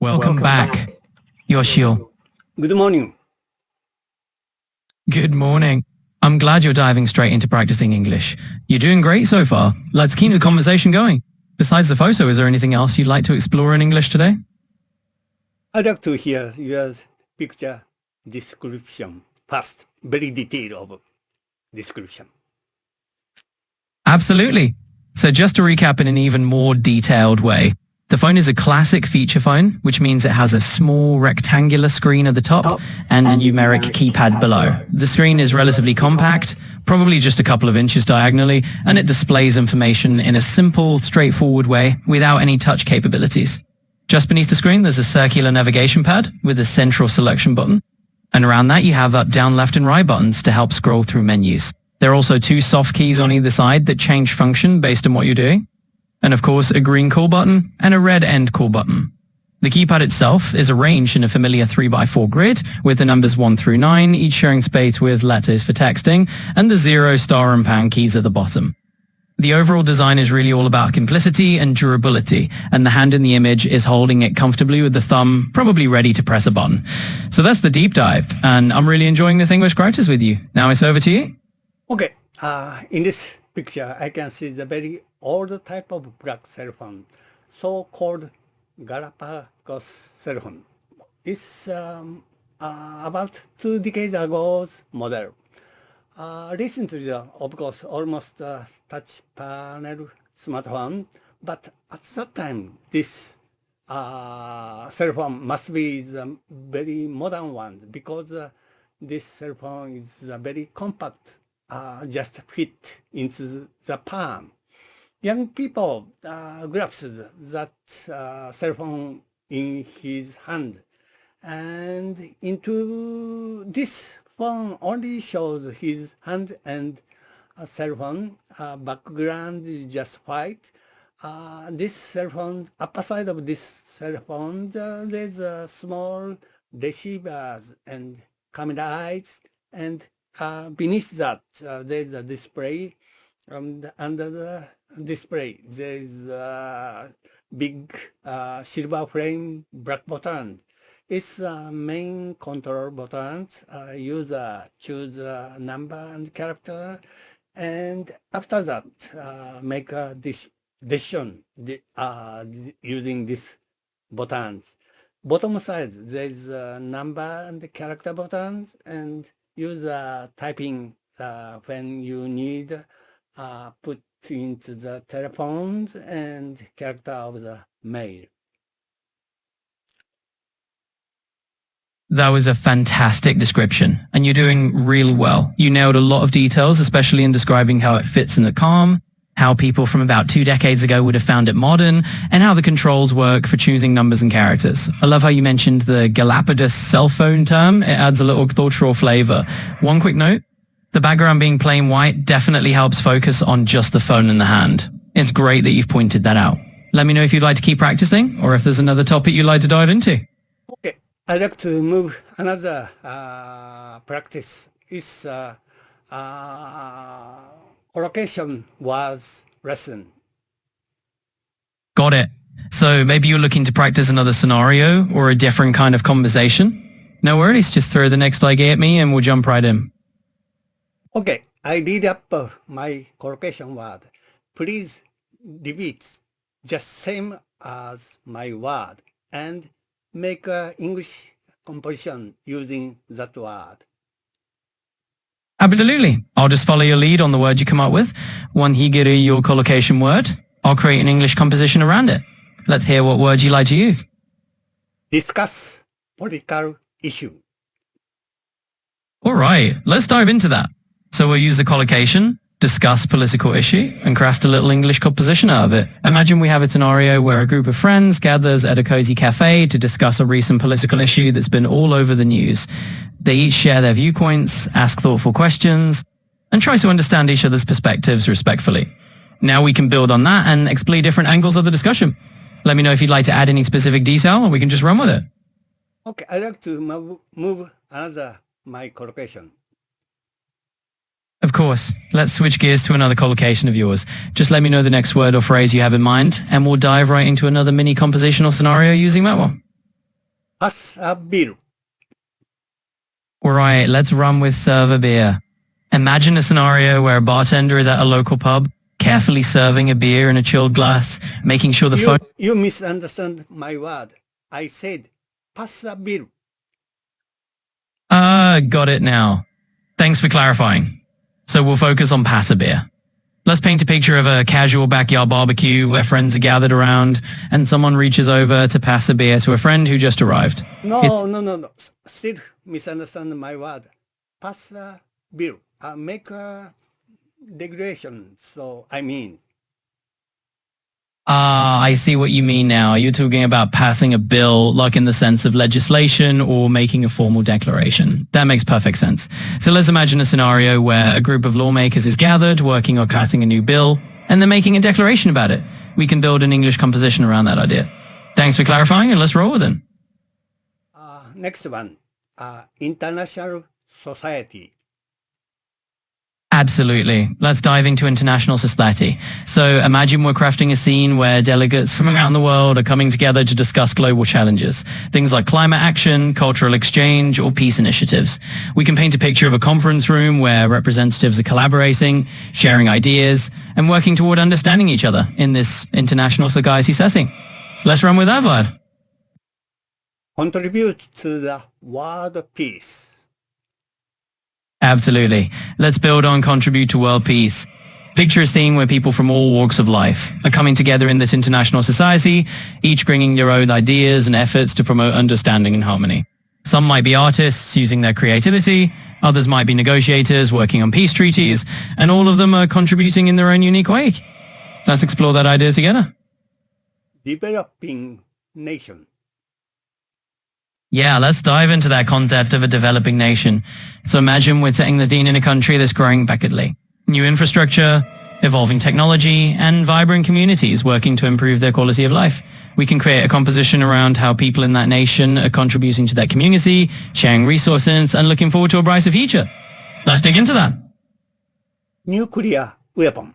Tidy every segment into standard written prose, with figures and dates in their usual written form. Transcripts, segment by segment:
Welcome back, Yoshio. Good morning. Good morning. I'm glad you're diving straight into practicing English. You're doing great so far. Let's keep the conversation going. Besides the photo, is there anything else you'd like to explore in English today? I'd like to hear your picture description first. Very detailed description. Absolutely. So just to recap in an even more detailed way, the phone is a classic feature phone, which means it has a small rectangular screen at the top and a numeric keypad below. The screen is relatively compact, probably just a couple of inches diagonally, and it displays information in a simple, straightforward way without any touch capabilities. Just beneath the screen, there's a circular navigation pad with a central selection button. And around that, you have up, down, left, and right buttons to help scroll through menus. There are also two soft keys on either side that change function based on what you're doing. And of course, a green call button and a red end call button. The keypad itself is arranged in a familiar 3x4 grid with the numbers 1 through 9, each sharing space with letters for texting, and the 0, star, and pound keys at the bottom. The overall design is really all about simplicity and durability, and the hand in the image is holding it comfortably with the thumb, probably ready to press a button. So that's the deep dive, and I'm really enjoying this English practice with you. Now it's over to you. Okay, in this picture, I can see the very old type of black cell phone, so-called Galapagos cell phone. It's about 2 decades ago's model. Recently, of course, almost a touch panel smartphone, but at that time, this cell phone must be the very modern one because this cell phone is very compact, just fit into the palm. Young people grasp that cell phone in his hand, and into this phone only shows his hand and cell phone. Background is just white. This cell phone, upper side of this cell phone, there's a small receivers and camera eyes, and beneath that there's a display. Under the display there's a big silver frame black button. Its main control buttons. User choose a number and character, and after that make a decision using these buttons. Bottom side there's a number and character buttons, and user typing when you need put into the telephones and character of the mail. That was a fantastic description, and you're doing really well. You nailed a lot of details, especially in describing how it fits in the palm, how people from about 2 decades ago would have found it modern, and how the controls work for choosing numbers and characters. I love how you mentioned the Galapagos cell phone term. It adds a little cultural flavor. One quick note, the background being plain white definitely helps focus on just the phone in the hand. It's great that you've pointed that out. Let me know if you'd like to keep practicing, or if there's another topic you'd like to dive into. Okay, I'd like to move another practice. Is collocation was lesson. Got it. So maybe you're looking to practice another scenario or a different kind of conversation? No worries, just throw the next idea at me and we'll jump right in. Okay, I read up my collocation word. Please repeat just same as my word and make an English composition using that word. Absolutely. I'll just follow your lead on the word you come up with. One higiri your collocation word. I'll create an English composition around it. Let's hear what words you like to use. Discuss political issue. All right, let's dive into that. So we'll use the collocation, discuss political issue, and craft a little English composition out of it. Imagine we have a scenario where a group of friends gathers at a cozy cafe to discuss a recent political issue that's been all over the news. They each share their viewpoints, ask thoughtful questions, and try to understand each other's perspectives respectfully. Now we can build on that and explore different angles of the discussion. Let me know if you'd like to add any specific detail, or we can just run with it. Okay, I'd like to move another my collocation. Of course. Let's switch gears to another collocation of yours. Just let me know the next word or phrase you have in mind, and we'll dive right into another mini compositional scenario using that one. Pass a bill. Alright, let's run with serve a beer. Imagine a scenario where a bartender is at a local pub, carefully serving a beer in a chilled glass, making sure the phone... You misunderstand my word. I said, pass a bill. Got it now. Thanks for clarifying. So we'll focus on pass a beer. Let's paint a picture of a casual backyard barbecue where friends are gathered around and someone reaches over to pass a beer to a friend who just arrived. No. Still misunderstand my word. Pass a bill. Make a regulation. So I mean. I see what you mean now. You're talking about passing a bill, like in the sense of legislation or making a formal declaration. That makes perfect sense. So let's imagine a scenario where a group of lawmakers is gathered, working on passing a new bill, and they're making a declaration about it. We can build an English composition around that idea. Thanks for clarifying, and let's roll with it. Next one. International society. Absolutely. Let's dive into international society. So imagine we're crafting a scene where delegates from around the world are coming together to discuss global challenges, things like climate action, cultural exchange, or peace initiatives. We can paint a picture of a conference room where representatives are collaborating, sharing ideas, and working toward understanding each other in this international society setting. Let's run with that vibe. Contribute to the world peace. Absolutely. Let's build on contribute to world peace. Picture a scene where people from all walks of life are coming together in this international society, each bringing their own ideas and efforts to promote understanding and harmony. Some might be artists using their creativity, others might be negotiators working on peace treaties, and all of them are contributing in their own unique way. Let's explore that idea together. Developing nation. Yeah, let's dive into that concept of a developing nation. So imagine we're setting the scene in a country that's growing rapidly. New infrastructure, evolving technology, and vibrant communities working to improve their quality of life. We can create a composition around how people in that nation are contributing to that community, sharing resources, and looking forward to a brighter future. Let's dig into that. Nuclear weapon.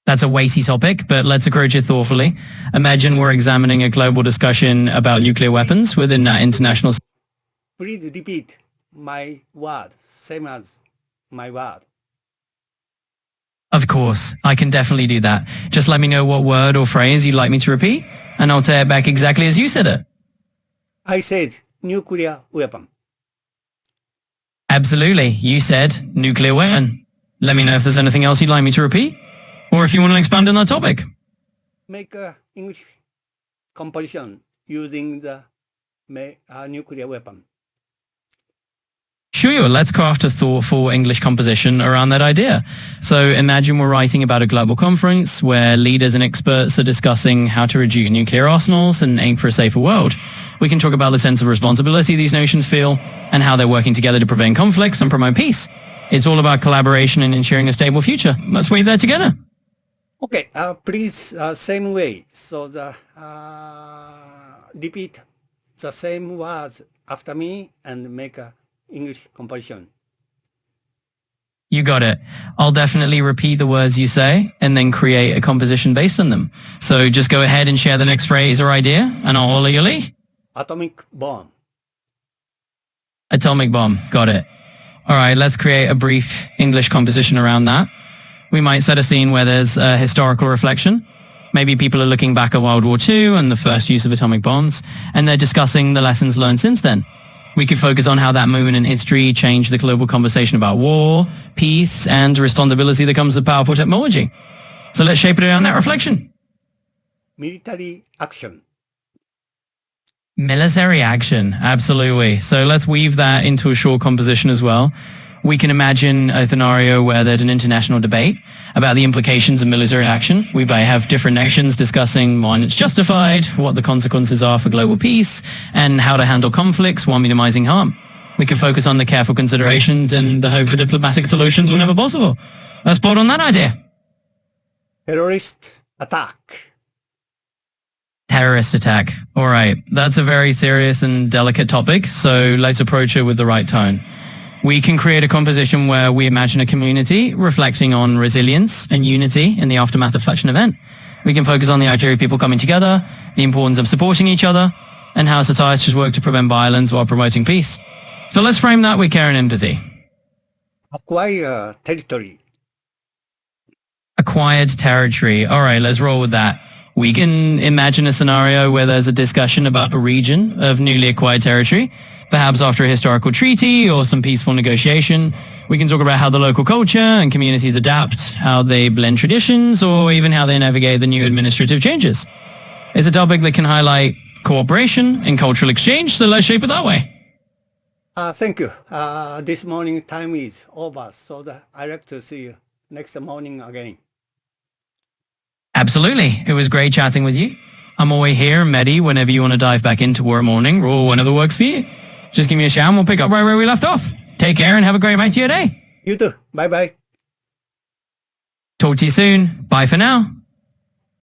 That's a weighty topic, but let's approach it thoughtfully. Imagine we're examining a global discussion about nuclear weapons within that international... Please repeat my word, same as my word. Of course, I can definitely do that. Just let me know what word or phrase you'd like me to repeat, and I'll say it back exactly as you said it. I said nuclear weapon. Absolutely. You said nuclear weapon. Let me know if there's anything else you'd like me to repeat, or if you want to expand on that topic. Make a English composition using the nuclear weapon. Sure, let's craft a thoughtful English composition around that idea. So imagine we're writing about a global conference where leaders and experts are discussing how to reduce nuclear arsenals and aim for a safer world. We can talk about the sense of responsibility these nations feel and how they're working together to prevent conflicts and promote peace. It's all about collaboration and ensuring a stable future. Let's weave that together. Okay, please, same way. So repeat the same words after me and make a English composition. You got it. I'll definitely repeat the words you say and then create a composition based on them. So just go ahead and share the next phrase or idea and I'll follow your lead. Atomic bomb. Atomic bomb. Got it. All right, let's create a brief English composition around that. We might set a scene where there's a historical reflection. Maybe people are looking back at World War II and the first use of atomic bombs, and they're discussing the lessons learned since then. We could focus on how that moment in history changed the global conversation about war, peace, and responsibility that comes with powerful technology. So let's shape it around that reflection. Military action. Military action, absolutely. So let's weave that into a short composition as well. We can imagine a scenario where there's an international debate about the implications of military action. We may have different nations discussing when it's justified, what the consequences are for global peace, and how to handle conflicts while minimizing harm. We can focus on the careful considerations and the hope for diplomatic solutions whenever possible. Let's board on that idea. Terrorist attack. Terrorist attack. All right, that's a very serious and delicate topic, so let's approach it with the right tone. We can create a composition where we imagine a community reflecting on resilience and unity in the aftermath of such an event. We can focus on the idea of people coming together, the importance of supporting each other, and how societies work to prevent violence while promoting peace. So let's frame that with care and empathy. Acquire territory. Acquired territory. All right, let's roll with that. We can imagine a scenario where there's a discussion about a region of newly acquired territory, perhaps after a historical treaty or some peaceful negotiation. We can talk about how the local culture and communities adapt, how they blend traditions, or even how they navigate the new administrative changes. It's a topic that can highlight cooperation and cultural exchange, so let's shape it that way. Thank you. This morning time is over, so I'd like to see you next morning again. Absolutely. It was great chatting with you. I'm always here and ready whenever you want to dive back into work morning or whenever works for you. Just give me a shout and we'll pick up right where we left off. Take care and have a great rest of your day. You too. Bye-bye. Talk to you soon. Bye for now.